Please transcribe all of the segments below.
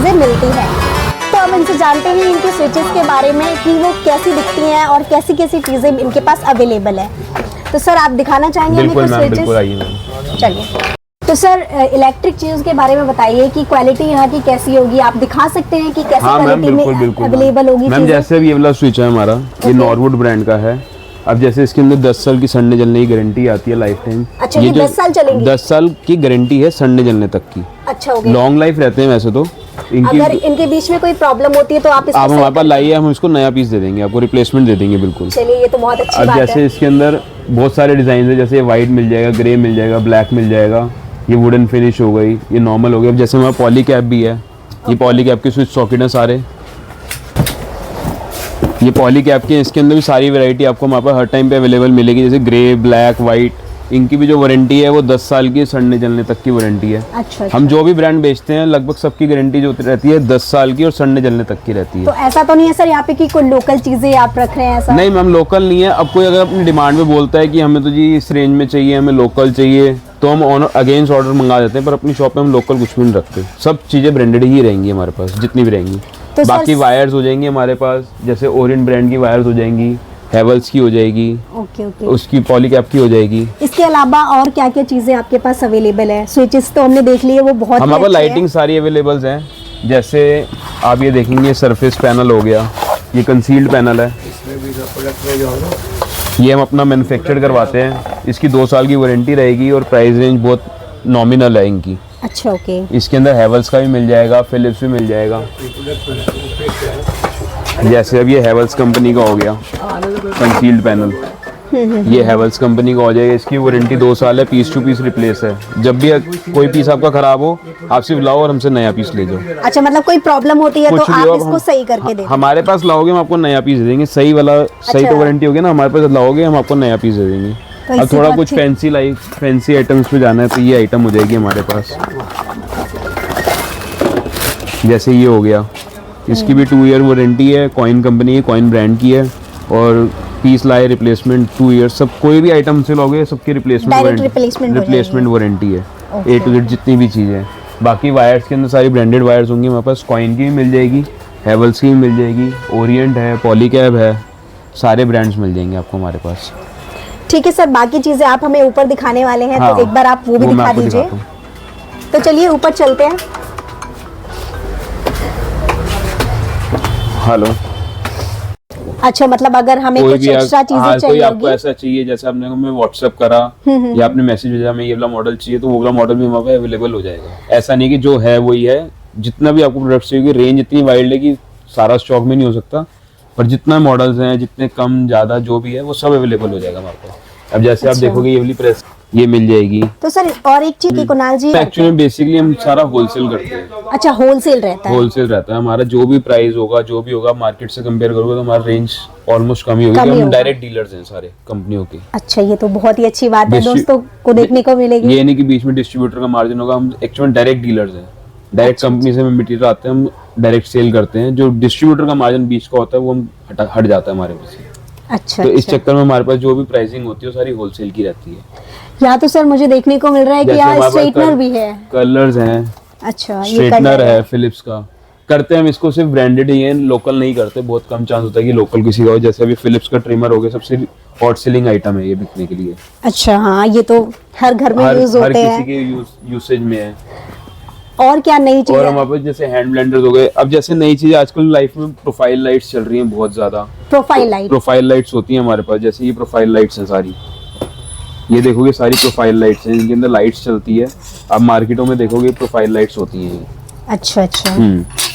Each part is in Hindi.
चीज़ें मिलती हैं। तो हम इनसे जानते हैं इनके स्विचेस के बारे में कि वो कैसी दिखती हैं और कैसी कैसी चीज़ें इनके पास अवेलेबल है। तो सर आप दिखाना चाहेंगे हमें कुछ स्विचेस? चलिए। तो सर इलेक्ट्रिक चीज़ों के बारे में बताइए कि क्वालिटी यहाँ की कैसी होगी, आप दिखा सकते हैं कि कैसी क्वालिटी में अवेलेबल होगी? मैम जैसे अभी ये वाला स्विच है हमारा, ये नॉरवुड ब्रांड का है। अब जैसे इसके अंदर 10 साल की सड़ने जलने की गारंटी आती है लाइफ टाइम। अच्छा, ये 10 साल चलेंगी? 10 साल की गारंटी है सड़ने जलने तक की। अच्छा, हो गया। लॉन्ग लाइफ रहते हैं वैसे तो। अगर इनके बीच में कोई प्रॉब्लम होती है तो आप हमारे पास लाइए, हम इसको नया पीस दे देंगे, आपको रिप्लेसमेंट दे देंगे बिल्कुल। चलिए, ये तो बहुत अच्छी बात है। जैसे इसके अंदर बहुत सारे डिजाइन है, जैसे व्हाइट मिल जाएगा, ग्रे मिल जाएगा, ब्लैक मिल जाएगा, ये वुडन फिनिश हो गई, ये नॉर्मल हो गया। अब जैसे हमारा पॉली कैप भी है, ये पॉली कैप के स्विच सॉकेट है सारे, ये पॉली कैप के। इसके अंदर भी सारी वैरायटी आपको हमारे पास हर टाइम पे अवेलेबल मिलेगी, जैसे ग्रे, ब्लैक, वाइट। इनकी भी जो वारंटी है वो 10 साल की सड़ने जलने तक की वारंटी है। अच्छा। हम जो भी ब्रांड बेचते हैं लगभग सबकी गारंटी जो रहती है 10 साल की और सड़ने जलने तक की रहती है। तो ऐसा तो नहीं है सर यहाँ पे कि कोई लोकल चीजें आप रख रहे हैं ऐसा? नहीं मैम, लोकल नहीं है। अब कोई अगर अपनी डिमांड में बोलता है कि हमें तो जी इस रेंज में चाहिए, हमें लोकल चाहिए, तो हम अगेंस्ट ऑर्डर मंगा देते हैं, पर अपनी शॉप पे हम लोकल कुछ भी नहीं रखते। सब चीज़ें ब्रांडेड ही रहेंगी हमारे पास, जितनी भी रहेंगी। तो बाकी वायर्स हो जाएंगी हमारे पास, जैसे ओरिएंट ब्रांड की वायर्स हो जाएंगी, हेवल्स की हो जाएगी, ओके। उसकी पॉलीकैप की हो जाएगी। इसके अलावा और क्या क्या चीजें आपके पास अवेलेबल है? स्विचेस तो हमने देख लिए, वो बहुत हमारे पास लाइटिंग सारी अवेलेबल हैं। जैसे आप ये देखेंगे सरफेस पैनल हो गया, ये कंसील्ड पैनल है, ये हम अपना मैन्युफैक्चर करवाते हैं। इसकी 2 साल की वारंटी रहेगी और प्राइस रेंज बहुत नॉमिनल है इनकी। अच्छा, ओके। इसके अंदर हेवल्स का भी मिल जाएगा, फिलिप्स भी मिल जाएगा। जैसे अब ये हेवल्स कंपनी का हो गया कंसील्ड पैनल, ये हेवल्स कंपनी का हो जाएगा। इसकी वारंटी 2 साल है, पीस टू पीस रिप्लेस है। जब भी कोई पीस आपका खराब हो, आप सिर्फ लाओ और हमसे नया पीस ले जाओ। अच्छा, मतलब कोई प्रॉब्लम होती है तो आप इसको सही करके दे? हमारे पास लाओगे हम आपको नया पीस दे देंगे, सही वाला। सही तो वारंटी होगी ना, हमारे पास लाओगे हम आपको नया पीस दे देंगे। अब थोड़ा कुछ फैंसी आइटम्स पे जाना है तो ये आइटम हो जाएगी हमारे पास। जैसे ये हो गया, इसकी भी 2 ईयर वारंटी है, कॉइन कंपनी है, कॉइन ब्रांड की है, और पीस लाए रिप्लेसमेंट 2 ईयर। सब कोई भी आइटम से लोगे सबकी रिप्लेसमेंट वारंटी है, A to Z जितनी भी चीज़ें हैं। बाकी वायर्स के अंदर सारी ब्रांडेड वायर्स होंगी हमारे पास, कॉइन की भी मिल जाएगी, हेवल्स की भी मिल जाएगी, ओरिएंट है, पॉलीकैब है, सारे ब्रांड्स मिल जाएंगे आपको हमारे पास। ठीक है सर, बाकी चीज़ें आप हमें ऊपर दिखाने वाले हैं। हाँ, तो एक बार आप वो भी दिखा दीजिए। तो चलिए ऊपर चलते हैं। हेलो। अच्छा, मतलब अगर हमें कुछ एक्स्ट्रा चीजें चाहिए, कोई आपको ऐसा चाहिए, जैसे आपने हमें व्हाट्सएप करा या आपने मैसेज भेजा हमें ये वाला मॉडल चाहिए, तो वो वाला मॉडल भी हमारे पास अवेलेबल हो जाएगा। ऐसा नहीं कि जो है वही है, जितना भी आपको प्रोडक्ट चाहिए, रेंज इतनी वाइड है कि सारा स्टॉक में नहीं हो सकता, पर जितना मॉडल्स हैं, जितने कम ज्यादा जो भी है वो सब अवेलेबल हो जाएगा हमारे पास। अब जैसे आप देखोगे ये वाली प्रेस ये मिल जाएगी। तो सर और एक चीज की कुणाल जी, एक्चुअली बेसिकली हम सारा होलसेल करते हैं। अच्छा, होलसेल रहता है? होलसेल रहता है हमारा। जो भी प्राइस होगा, जो भी होगा, मार्केट से कंपेयर करोगे तो हमारा रेंज ऑलमोस्ट कम ही होगी। हम डायरेक्ट डीलर्स हैं सारे कंपनियों के। अच्छा, ये तो बहुत ही अच्छी बात है, दोस्तों को देखने को मिलेगी। ये नहीं कि बीच में डिस्ट्रीब्यूटर का मार्जिन होगा, हम एक्चुअली डायरेक्ट डीलर्स हैं। डायरेक्ट कंपनी से मटेरियल आते हैं, हम डायरेक्ट सेल करते हैं। जो डिस्ट्रीब्यूटर का मार्जिन बीच का होता है वो हम हट जाता है हमारे पास से। अच्छा, तो इस चक्कर में हमारे पास जो भी प्राइसिंग होती है वो सारी होलसेल की रहती है। यहाँ तो सर मुझे देखने को मिल रहा है कि यहाँ स्ट्रेटनर भी है, कलर्स हैं। अच्छा, स्ट्रेटनर है फिलिप्स का। करते हैं हम इसको सिर्फ ब्रांडेड ही है, लोकल नहीं करते। बहुत कम चांस होता है कि लोकल किसी का हो। जैसे अभी फिलिप्स का ट्रिमर हो गया, सबसे हॉट सेलिंग आइटम है ये बिकने के लिए। अच्छा, हाँ, ये तो हर घर में यूज होते हैं, हर किसी के यूसेज में है। और क्या नई चीज? और हमारे पास जैसे हैंड ब्लेंडर्स हो गए। अब जैसे नई चीज आजकल लाइफ में प्रोफाइल लाइट्स चल रही हैं बहुत ज्यादा। प्रोफाइल लाइट्स होती हैं हमारे पास। जैसे ये प्रोफाइल लाइट्स हैं सारी, ये देखोगे सारी प्रोफाइल लाइट्स हैं, इनके अंदर लाइट्स चलती है। अब मार्केटों में देखोगे प्रोफाइल लाइट्स होती हैं। अच्छा।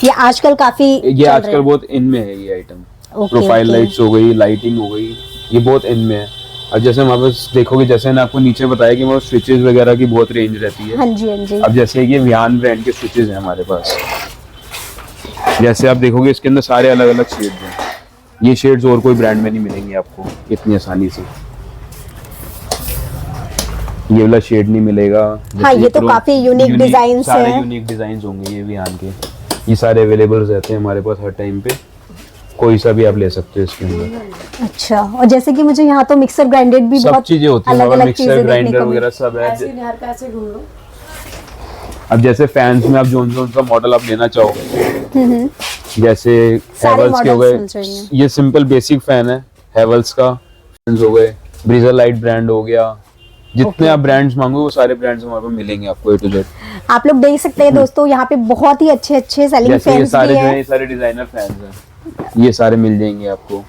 ये आजकल काफी, ये आजकल बहुत इनमें है ये आइटम। प्रोफाइल लाइट्स हो गई, लाइटिंग हो गई, ये बहुत इनमें है। अब जैसे हमारे पास देखोगे, जैसे मैंने आपको नीचे बताया कि हमारे स्विचेस वगैरह की बहुत रेंज रहती है। हाँ जी, हाँ जी। अब जैसे ये विहान ब्रांड के स्विचेस हैं हमारे पास। जैसे आप देखोगे इसके अंदर सारे अलग अलग शेड्स हैं। ये शेड्स और कोई ब्रांड में नहीं मिलेंगे आपको इतनी आसानी से। ये वाला शेड नहीं मिलेगा। हाँ, ये तो काफी यूनिक डिजाइन है। सारे यूनिक डिजाइन होंगे ये विहान के। ये सारे अवेलेबल रहते हैं हमारे पास हर टाइम पे। कोई सा भी आप ले सकते हो इसके अंदर। अच्छा, और जैसे कि मुझे यहाँ तो मिक्सर ग्राइंडेड भी सब बहुत चीजें होती हैं, अलग-अलग मिक्सर ग्राइंडर वगैरह सब है। अब जैसे फैंस में आप जोन सा मॉडल आप लेना चाहोगे, जैसे हैवेल्स के हो गए, ये सिंपल बेसिक फैन है हैवेल्स का, फैंस हो गए, ब्रीजर लाइट ब्रांड हो गया, जितने आप ब्रांड्स मांगो वो सारे ब्रांड्स हमारे पास मिलेंगे आपको A to Z। आप लोग देख सकते हैं दोस्तों, यहाँ पे बहुत ही अच्छे अच्छे सेलिंग फैंस भी हैं। ये सारे जो है, ये सारे डिजाइनर फैंस हैं, ये सारे मिल जाएंगे आपको।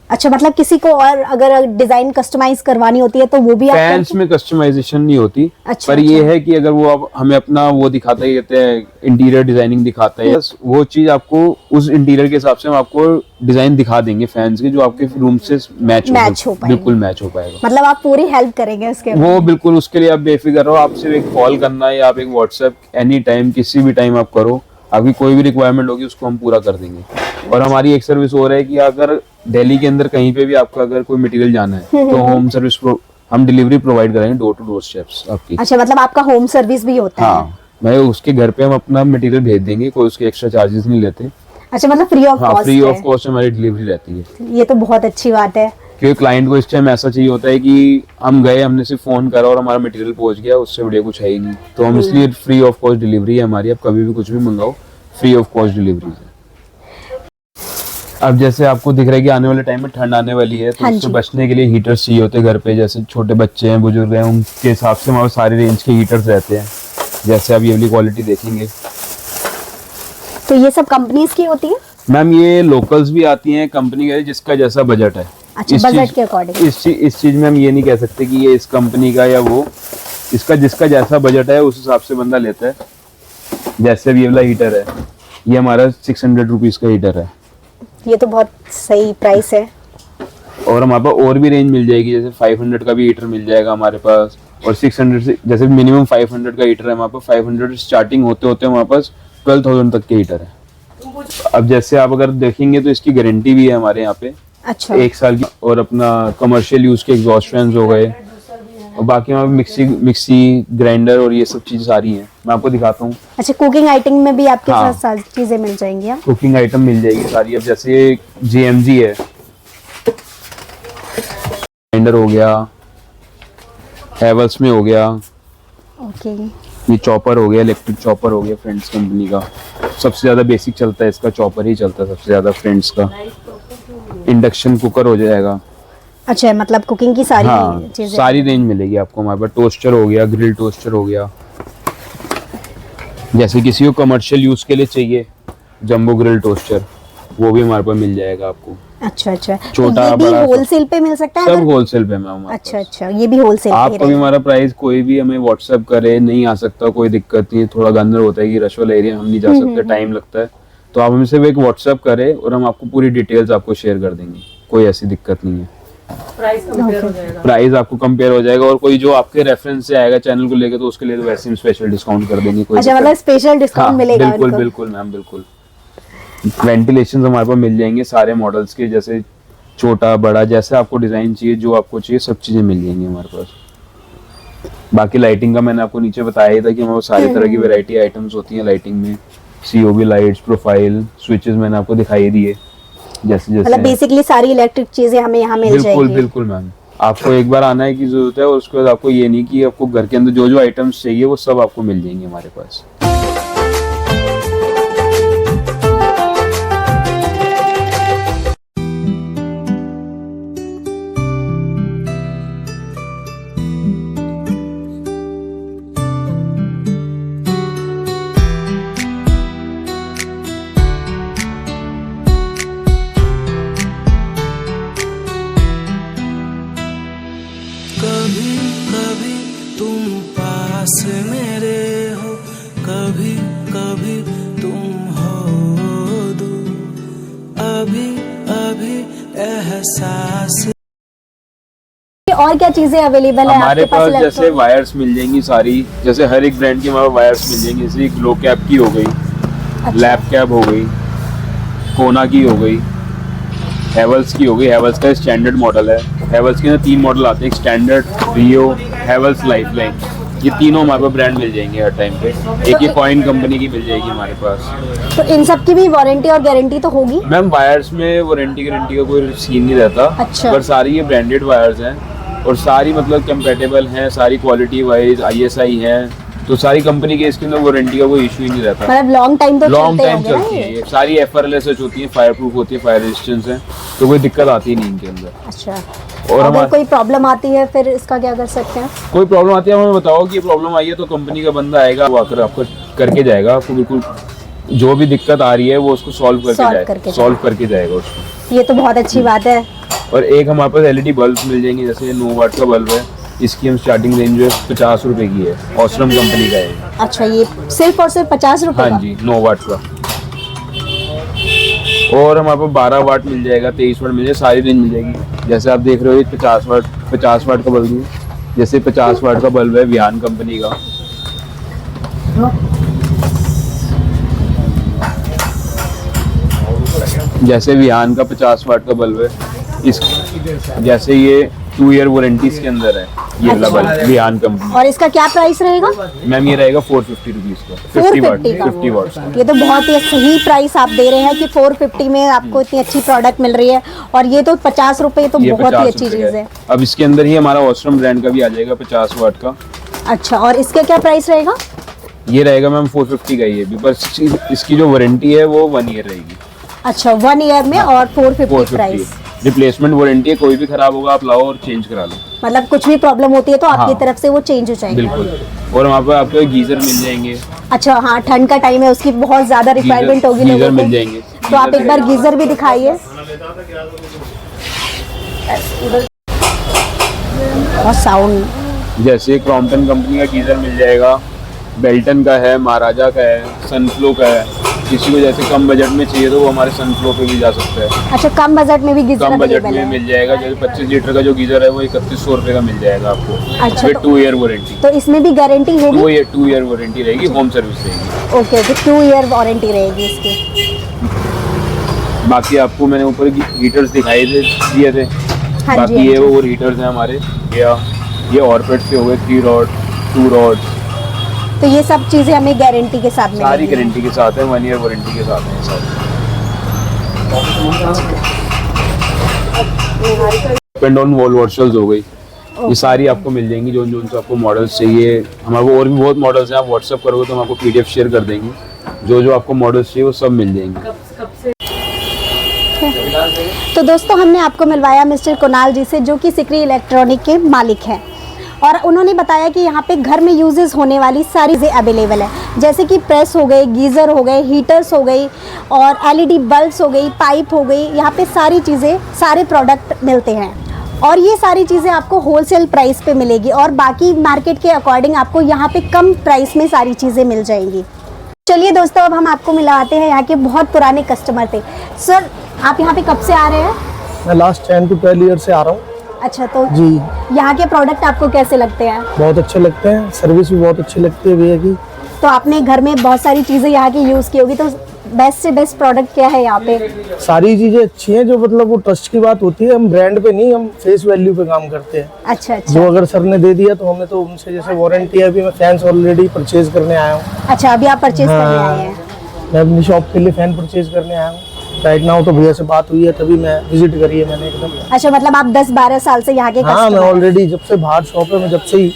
अच्छा, मतलब किसी को और अगर डिजाइन कस्टमाइज करवानी होती है तो वो भी आप फैंस में कस्टमाइजेशन नहीं होती। अच्छा, पर ये है कि अगर वो आप हमें अपना वो दिखाता है, कहते हैं इंटीरियर डिजाइनिंग दिखाता है, वो चीज आपको उस इंटीरियर के हिसाब से हम आपको डिजाइन दिखा देंगे फैंस के, जो आपके रूम से मैच हो पाएगा, बिल्कुल मैच हो पाएगा। मतलब आप पूरी हेल्प करेंगे उसके? वो बिल्कुल, उसके लिए आप बेफिक्र रहो, आप सिर्फ एक कॉल करना है या आप एक व्हाट्सएप एनी टाइम किसी भी टाइम आप करो, आपकी कोई भी रिक्वायरमेंट होगी उसको हम पूरा कर देंगे। और हमारी एक सर्विस और है कि अगर दिल्ली के अंदर कहीं पे भी आपका अगर कोई मटेरियल जाना है तो होम सर्विस हम डिलीवरी प्रोवाइड कराएंगे, डोर टू डोर स्टेप्स आपकी। अच्छा, मतलब आपका होम सर्विस भी होता है? हाँ, मैं उसके घर पे हम अपना मटेरियल भेज देंगे, कोई उसके एक्स्ट्रा चार्जेस नहीं लेते। अच्छा, मतलब free of cost? Free of cost हमारी डिलीवरी रहती है। ये तो बहुत अच्छी बात है, क्योंकि क्लाइंट को इस टाइम ऐसा चाहिए होता है कि हम गए, हमने सिर्फ फोन करा और हमारा मटेरियल पहुंच गया, उससे बढ़िया कुछ है ही नहीं। तो हम इसलिए फ्री ऑफ कॉस्ट डिलीवरी है हमारी, आप कभी भी कुछ भी मंगाओ, फ्री ऑफ कॉस्ट डिलीवरी है। अब जैसे आपको दिख रहा है कि आने वाले टाइम में ठंड आने वाली है, तो उससे बचने के लिए हीटर्स चाहिए होते हैं घर पे, जैसे छोटे बच्चे हैं, बुजुर्ग हैं, उनके हिसाब से हमारे सारी रेंज के हीटर्स रहते हैं। जैसे आप ये वाली क्वालिटी देखेंगे, तो ये सब कंपनीज की होती है मैम? ये लोकल्स भी आती हैं, कंपनी का, जिसका जैसा बजट है। अच्छा, बजट के अकॉर्डिंग इस चीज में हम ये नहीं कह सकते कि ये इस कंपनी का या वो, इसका जिसका जैसा बजट है उस हिसाब से बंदा लेता है। जैसे ये वाला हीटर है, ये हमारा 600 रुपीज का हीटर है। ये तो बहुत सही प्राइस है। और हमारे पास और भी रेंज मिल जाएगी, जैसे 500 का भी हीटर मिल जाएगा हमारे पास, और 600 से, जैसे मिनिमम 500 का हीटर है हमारे पास, 500 स्टार्टिंग होते होते हमारे पास 12,000 तक के हीटर है। अब जैसे आप अगर देखेंगे तो इसकी गारंटी भी है हमारे यहाँ पे। अच्छा, 1 साल की। और अपना कमर्शियल यूज के एग्जॉस्ट फैंस हो गए, और बाकी वहाँ मिक्सी ग्राइंडर और ये सब चीजें सारी हैं, मैं आपको दिखाता हूँ। अच्छा, कुकिंग आइटम में भी आपके हाँ, साथ सारी चीजें मिल जाएंगी? कुकिंग आइटम मिल जाएगी सारी। अब जैसे JMG है, ग्राइंडर हो गया, हैवेल्स में हो गया, ओके, ये चॉपर हो गया, इलेक्ट्रिक चॉपर हो गया फ्रेंड्स कंपनी का, सबसे ज्यादा बेसिक चलता है इसका, चॉपर ही चलता है सबसे ज्यादा फ्रेंड्स का। इंडक्शन कुकर हो जाएगा। अच्छा, मतलब कुकिंग की सारी चीजें, सारी रेंज मिलेगी आपको हमारे पास। टोस्टर हो गया, ग्रिल टोस्टर हो गया, जैसे किसी को कमर्शियल यूज के लिए चाहिए जंबो ग्रिल टोस्टर, वो भी हमारे पास मिल जाएगा आपको। अच्छा, छोटा ये भी बड़ा होलसेल पे मिल सकता है? सब होलसेल पे मैम। अच्छा, ये भी होलसेल आप कभी हमारा प्राइस कोई भी हमें व्हाट्सएप करे, नहीं आ सकता कोई दिक्कत नहीं है, थोड़ा अंदर होता है कि रश वाला एरिया हम नहीं जा सकते, टाइम लगता है, तो आप हमसे एक व्हाट्सएप करें और हम आपको पूरी डिटेल्स आपको शेयर कर देंगे, कोई ऐसी दिक्कत नहीं है। प्राइस कंपेयर हो जाएगा, प्राइस आपको कंपेयर हो जाएगा, और कोई जो आपके रेफरेंस से आएगा चैनल को लेकर तो उसके लिए तो वैसे ही स्पेशल डिस्काउंट कर देंगे। कोई अच्छा, मतलब स्पेशल डिस्काउंट मिलेगा? बिल्कुल बिल्कुल मैम, बिल्कुल। वेंटिलेशन हमारे पास मिल जाएंगे सारे मॉडल्स के, जैसे छोटा बड़ा, जैसे आपको डिजाइन चाहिए, जो आपको चाहिए सब चीजें मिल जाएंगी हमारे पास। बाकी लाइटिंग का मैंने आपको नीचे बताया ही था कि हमारे सारी तरह की वैरायटी आइटम्स होती हैं लाइटिंग में, COB लाइट्स, प्रोफाइल, स्विचेस मैंने आपको दिखाई दिए, जैसे मतलब बेसिकली सारी इलेक्ट्रिक चीजें हमें यहाँ मिल जाएंगी। बिल्कुल बिल्कुल मैम, आपको एक बार आना है की जरूरत है, और उसके बाद आपको ये नहीं कि आपको घर के अंदर जो जो आइटम्स चाहिए वो सब आपको मिल जाएंगे हमारे पास। कभी कभी तुम पास मेरे हो, कभी कभी तुम हो दूर, अभी अभी एहसास। और क्या चीजें अवेलेबल है हमारे आपके पास? जैसे वायर्स मिल जाएंगी सारी, जैसे हर एक ब्रांड की हमारे वायर्स मिल जाएंगी, जैसे ग्लो कैप की हो गई, लैप कैप हो गई, कोना की हो गई, हैवेल्स की हो गई। हैवेल्स का स्टैंडर्ड मॉडल है, हैवेल्स के अंदर 3 मॉडल आते हैं, स्टैंडर्ड, रियो, हैवेल्स लाइफलाइन, ये तीनों हमारे पास ब्रांड मिल जाएंगे हर टाइम पे। एक ये कॉइन कंपनी की मिल जाएगी हमारे पास। तो इन सब की भी वारंटी और गारंटी तो होगी? मैम वायर्स में वारंटी गारंटी का कोई सीन नहीं रहता। अच्छा। पर सारी ये ब्रांडेड वायर्स हैं और सारी मतलब कंपेटेबल हैं, सारी क्वालिटी वाइज ISI है, तो सारी कंपनी के इसके अंदर वारंटी का कोई इशू ही नहीं रहता। मतलब लॉन्ग टाइम तो लॉन्ग चलते टाइम होंगे ना चलती है ये? ये सारी FRLS होती है, फायर प्रूफ होती है, फायर रेजिस्टेंस है, तो कोई दिक्कत आती नहीं इनके अंदर। अच्छा, और अगर हमारे कोई प्रॉब्लम आती है फिर इसका क्या कर सकते हैं? कोई प्रॉब्लम आती है हमें बताओ कि प्रॉब्लम आई है, तो कंपनी का बंदा आएगा, वो आकर आपको करके जाएगा, आपको बिल्कुल जो भी दिक्कत आ रही है वो उसको सॉल्व करके जाएगा उसको। ये तो बहुत अच्छी बात है। और एक हमारे पास LED बल्ब मिल जाएंगे, जैसे 9 वाट का बल्ब है, इसकी हम स्टार्टिंग रेंज जो है 50 रुपए की है, ऑसरम कंपनी का है। अच्छा, ये सिर्फ और सिर्फ 50 रुपए हाँ का? जी, 9 वाट का। और हमारे पास 12 वाट मिल जाएगा, 23 वाट मिल जाएगा, सारी रेंज मिल जाएगी। जैसे आप देख रहे हो ये 50 वाट का बल्ब है, जैसे 50 वाट का बल्ब है विहान कंपनी का। जैसे विहान का 50 वाट का बल्ब है, इस जैसे ये 2 ईयर वारंटी इसके अंदर है, ये वाला बल्ब विहान कंपनी। और इसका क्या प्राइस रहेगा? मैम ये रहेगा 450 रुपीज का, 50 वाट 50 वाट। ये तो बहुत ही सही प्राइस आप दे रहे हैं कि 450 में आपको इतनी अच्छी प्रोडक्ट मिल रही है, और ये तो 50 रुपए तो ये बहुत ही 50 अच्छी रुपए चीज का है। अब इसके अंदर ही हमारा ऑसरम ब्रांड का भी आ जाएगा 50 वाट का। अच्छा, और इसका क्या प्राइस रहेगा? ये रहेगा मैम 450 का, ये भी, बस इसकी जो वारंटी है वो 1 ईयर रहेगी। अच्छा, 1 ईयर में, और 450 प्राइस। रिप्लेसमेंट वारंटी है, कोई भी खराब होगा आप लाओ और चेंज करा लो। मतलब कुछ भी प्रॉब्लम होती है तो आपकी हाँ। तरफ से वो चेंज हो जाएगी। बिल्कुल। और वहाँ पे आपको गीजर मिल जाएंगे। अच्छा हाँ, ठंड का टाइम है, उसकी बहुत ज्यादा रिक्वायरमेंट होगी गीजर लोगों मिल को, जाएंगे। तो आप एक बार गीजर भी दिखाइए। और साउंड जैसे क्रॉम्पटन कंपनी का गीजर मिल जाएगा, बेल्टन का है, महाराजा का है, सनफ्लो का है। किसी को जैसे कम बजट में चाहिए तो वो हमारे सनफ्लो पे भी जा सकता है। अच्छा, कम बजट में भी गीजर कम बजट अवेलेबल में है? मिल जाएगा, जैसे 25 लीटर का जो गीजर है वो 3100 रुपए का मिल जाएगा आपको। अच्छा, विद 2 ईयर वारंटी। तो इसमें भी गारंटी होगी? 2 ईयर वारंटी रहेगी, होम सर्विस रहेगी। ओके ओके, 2 ईयर वारंटी रहेगी इसकी। बाकी आपको मैंने ऊपर हीटर्स दिए थे। हाँ बाकी जी, ये हाँ जी। वो हीटर्स हैं हमारे, ये ऑरपेट के हो गए, 3 रॉड 2 रॉड, तो ये सब चीजें हमें गारंटी के साथ सारी मिलेंगी? गारंटी के साथ है, 1 ईयर वारंटी के साथ है सारी। डिपेंड ऑन वॉल वॉशर्स हो गई, ये सारी आपको मिल जाएंगी। जो जो आपको मॉडल्स चाहिए, हमारे को और भी बहुत मॉडल्स हैं, आप व्हाट्सअप करोगे तो हम आपको PDF शेयर कर देंगे। जो जो आपको मॉडल्स चाहिए वो सब मिल जाएंगे। तो दोस्तों, हमने आपको मिलवाया मिस्टर कुणाल जी से, जो कि सिकरी इलेक्ट्रॉनिक के मालिक हैं, और उन्होंने बताया कि यहाँ पे घर में यूजेस होने वाली सारी चीज़ें अवेलेबल है, जैसे कि प्रेस हो गए, गीज़र हो गए, हीटर्स हो गई, और LED बल्ब्स हो गई, पाइप हो गई। यहाँ पे सारी चीज़ें, सारे प्रोडक्ट मिलते हैं, और ये सारी चीज़ें आपको होलसेल प्राइस पे मिलेगी, और बाकी मार्केट के अकॉर्डिंग आपको यहाँ पे कम प्राइस में सारी चीज़ें मिल जाएंगी। चलिए दोस्तों, अब हम आपको मिलाते हैं, यहाँ के बहुत पुराने कस्टमर थे। सर, आप यहाँ पे कब से आ रहे हैं? मैं लास्ट 10 to 12 ईयर से आ रहा हूँ। अच्छा, तो जी, यहाँ के प्रोडक्ट आपको कैसे लगते हैं? बहुत अच्छे लगते हैं, सर्विस भी बहुत अच्छी लगती है भैया की। तो आपने घर में बहुत सारी चीज़ें यहाँ की यूज़ की होगी, तो बेस्ट से बेस्ट प्रोडक्ट क्या है यहाँ पे? सारी चीजें अच्छी हैं, जो मतलब वो ट्रस्ट की बात होती है, हम ब्रांड पे नहीं, हम फेस वैल्यू पे काम करते हैं। अच्छा अच्छा। जो अगर सर ने दे दिया तो हमें तो उनसे, जैसे वारंटी है, अभी मैं फैंस ऑलरेडी परचेज करने आया हूँ। अच्छा, अभी आप परचेज करने हाँ। आए हैं? मैं अपनी शॉप के लिए फैन परचेज करने आया हूँ राइट नाउ। तो भैया से बात हुई है तभी मैं विजिट करी है मैंने एकदम। अच्छा, मतलब आप 10-12 साल से यहाँ के हाँ, मैं कस्टमर हैं? ऑलरेडी जब से बाहर शॉप है, मैं जब से ही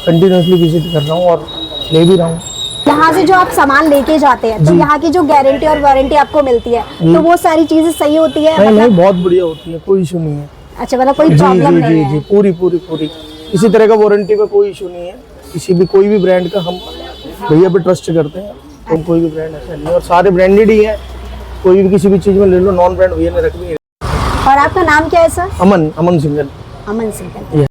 कंटिन्यूसली विजिट कर रहा हूँ और ले भी रहा हूँ। यहाँ से जो आप सामान लेके जाते हैं, तो जी। यहाँ की जो गारंटी और वारंटी आपको मिलती है, तो वो सारी चीजें सही होती है? नहीं नहीं, मतलब बहुत बढ़िया होती है, कोई इशू नहीं है। अच्छा, मतलब कोई जी प्रॉब्लम जी नहीं जी है? जी, पूरी पूरी पूरी किसी तरह का वारंटी में कोई इशू नहीं है। किसी भी कोई भी ब्रांड का हम भैया पे ट्रस्ट करते हैं, तो कोई भी ब्रांड ऐसा नहीं है, और सारे ब्रांडेड ही है। कोई भी किसी भी चीज में ले लो, नॉन ब्रांड भैया ने रख दी। और आपका नाम क्या है सर? अमन सिंगल। अमन सिंह।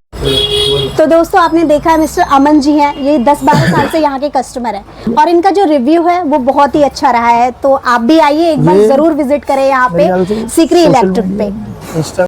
तो दोस्तों, आपने देखा है मिस्टर अमन जी हैं, ये 10-12 साल से यहाँ के कस्टमर हैं, और इनका जो रिव्यू है वो बहुत ही अच्छा रहा है। तो आप भी आइए, एक बार ये जरूर विजिट करें यहाँ मेरे ख्याल से पे सिकरी सोशल इलेक्ट्रिक पे। इंस्टा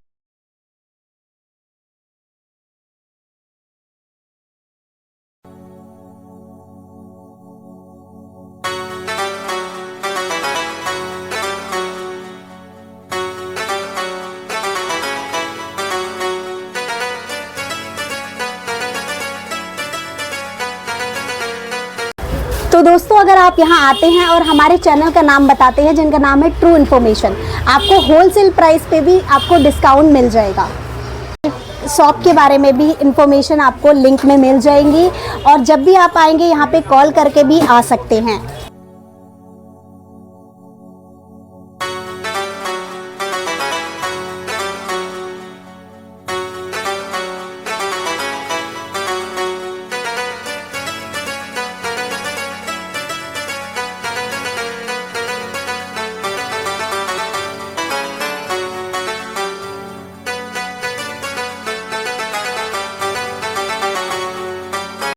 तो दोस्तों, अगर आप यहाँ आते हैं और हमारे चैनल का नाम बताते हैं, जिनका नाम है ट्रू इन्फॉर्मेशन, आपको होलसेल प्राइस पे भी आपको डिस्काउंट मिल जाएगा। शॉप के बारे में भी इंफॉर्मेशन आपको लिंक में मिल जाएंगी और जब भी आप आएंगे यहाँ पे कॉल करके भी आ सकते हैं।